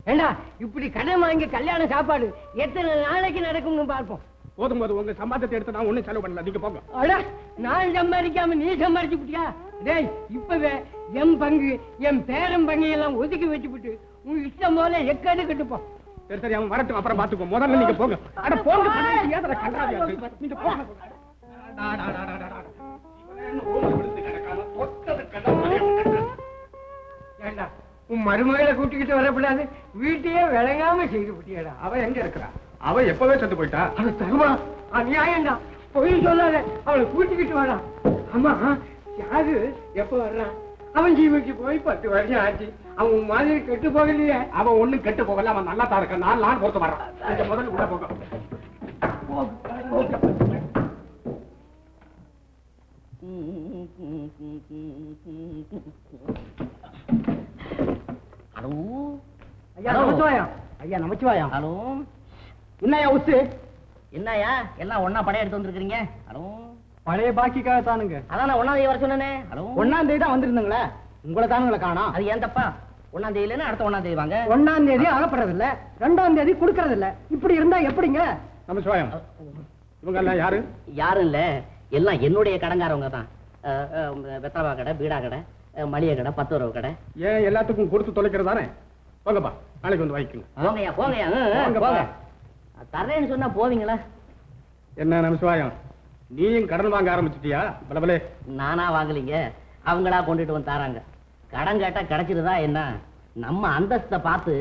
ஏண்டா இப்படி கடன் வாங்கி கல்யாண சாப்பாடு எத்தனை நாளைக்கு நடக்கும்னு பார்ப்போம். போதும் போது உங்க சம்பாதத்தை எடுத்து நான் ஒண்ணும் செலவு பண்ணல, நீங்க போங்க. அட நான் சம்பாதிக்காம நீ சம்பாதிச்சு விட்டியா? டேய் இப்பவே என் பங்கு என் பேரன் பங்கு எல்லாம் ஒதுக்கி வச்சுவிட்டு உன் இஷ்டம் போல எக்கடு கட்டுப்போம். சரி சரி, அவன் வரட்டும், அப்புறம் பாத்துக்கோ. முதல்ல நீங்க போங்க. அட போங்க, ஏதற கண்டாதியா நீங்க போங்க. ஏண்டா உன் மருமகளை கூட்டிக்கிட்டு வரக்கூடாது, வீட்டையே விளங்காம செய்து விட்டியடா. அவ எங்க இருக்கிறா? அவ எப்பவே செத்து போயிட்டா. அது தருவா அநியாயம்டா. பொய் சொல்லாத, அவளை கூட்டிக்கிட்டு வாடா. அம்மா யாரு எப்ப வர்றான்? அவன் ஜீவிக்கு போய் 10 வருஷம் ஆச்சு. அவன் மாதிரி கெட்டு போகலையே. அவன் ஒண்ணும் கெட்டு போகல, அவன் நல்லா தான் இருக்கான். நான் பொறுத்து வர்றான். நீங்க முதல்ல உள்ள போங்க. ஹலோ ஐயா நமச்சிவாயம். ஐயா நமச்சிவாயம். ஹலோ, என்னையா உத்து? என்னயா எல்லாம் ஒன்னா படையெடுத்து வந்திருக்கீங்க? ஹலோ, பழைய பாக்கிக்காக தானுங்க. அதான் நான் 1ஆம் தேதி வர சொன்னேனே. ஹலோ, 1ஆம் தேதி தான் வந்திருந்தீங்களே, உங்களை தானுங்களை காணோம். அது ஏன் தப்பா? 1ஆம் தேதியில அடுத்த 1ஆம் தேதி வாங்க. 1ஆம் தேதி அகப்படுறது இல்ல, 2ஆம் தேதி குடுக்கறது இல்ல. இப்படி இருந்தா எப்படிங்க? நமச்சிவாயம். இவங்க எல்லாம் யாரு? யாரும் இல்ல, எல்லாம் என்னுடைய கடங்காரவங்க தான். வெத்தரவா கடை, பீடா கடை, மளிகை கடை, 10 ரூபா கடை. ஏன் எல்லாத்துக்கும் கொடுத்து தொலைக்கிறதானே? போங்கப்பா, நாளைக்கு வந்து வாங்கிக்கோங்க. போங்கய்யா போங்கய்யா, போங்க. தர்றேன்னு சொன்னா போவீங்களா? என்ன நமச்சிவாயம், நீயும் கடன் வாங்க ஆரம்பிச்சிட்டியா? பலபலே. நானா வாங்கலீங்க, அவங்களா கொண்டுட்டு வந்து தராங்க. கடன் கேட்டா கிடைச்சிருதா என்ன? நம்ம அந்தஸ்தை பார்த்து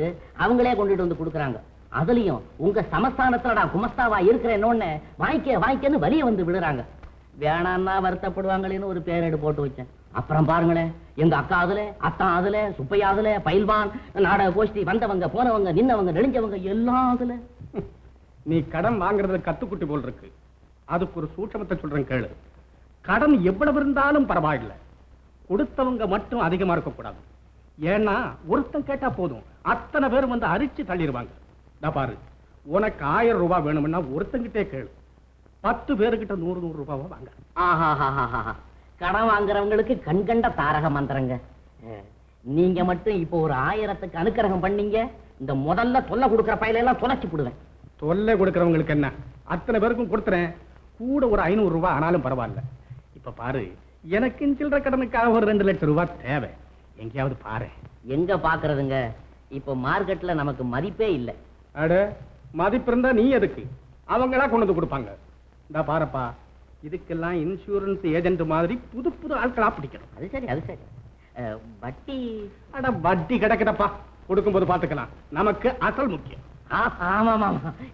அவங்களே கொண்டுட்டு வந்து கொடுக்குறாங்க. அதுலயும் உங்க சமஸ்தானத்துல நான் குமஸ்தாவா இருக்கிறேன்னு வாங்கிக்கன்னு வலிய வந்து விடுறாங்க. வேணான்னா வருத்தப்படுவாங்களேன்னு ஒரு பேரேடு போட்டு வச்சேன். அப்புறம் பாருங்களேன், எங்க அக்கா அதுல, அத்தான் அதுல, சுப்பையா அதுல, பயில்வான், நாடக கோஷ்டி, வந்தவங்க போனவங்க, நின்னவங்க, நெளிஞ்சவங்க எல்லாம் அதுல. நீ கடன் வாங்குறதுல கத்துக்குட்டி போல் இருக்கு. அதுக்கு ஒரு சூட்சமத்தை சொல்றேன் கேளு. கடன் எவ்வளவு இருந்தாலும் பரவாயில்லை, கொடுத்தவங்க மட்டும் அதிகமா இருக்கக்கூடாது. ஏன்னா ஒருத்தன் கேட்டா போதும், அத்தனை பேர் வந்து அரிச்சு தள்ளிடுவாங்க. பாரு, உனக்கு 1000 ரூபாய் வேணும்னா ஒருத்தங்கிட்டே கேளு, 10 பேருக்கிட்ட 100 ரூபாவா வாங்க. ஆஹா, கடன் வாங்குறவங்களுக்கு கண்கண்ட தாரக மந்திரங்க. நீங்க மட்டும் இப்போ ஒரு 1000க்கு அனுக்கிரகம் பண்ணீங்க, இந்த முதல்ல தொல்லை கொடுக்கிற பையில எல்லாம் தொலைச்சு போடுவேன். தொல்லை கொடுக்கறவங்களுக்கு என்ன, அத்தனை பேருக்கும் கொடுத்துறேன். கூட ஒரு 500 ரூபாய் ஆனாலும் பரவாயில்ல. இப்ப பாரு, எனக்கு சில்லற கடனுக்காக ஒரு 2 லட்சம் ரூபாய் தேவை. எங்கேயாவது பாரு. எங்க பாக்குறதுங்க, இப்போ மார்க்கெட்ல நமக்கு மதிப்பே இல்லை. அட, மதிப்பு இருந்தா நீ எதுக்கு? அவங்களா கொண்டு வந்து கொடுப்பாங்க. இந்த பாருப்பா, இதுக்கெல்லாம் இன்சூரன்ஸ் ஏஜென்ட் மாதிரி புது புது ஆட்களா பிடிக்கணும். அது சரி, அது சரி. வட்டி? அட, வட்டி கிடைக்கட்டப்பா, கொடுக்கும்போது பாத்துக்கலாம். நமக்கு அசல் முக்கியம். ஆமா,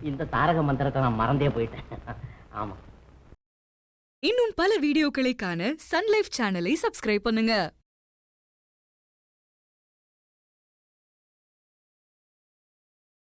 இந்த தாரக மந்திரத்தை நான் மறந்தே போயிட்டேன். ஆமா. இன்னும் பல வீடியோக்களை காண சன் லைஃப் சேனலை சப்ஸ்கிரைப் பண்ணுங்க.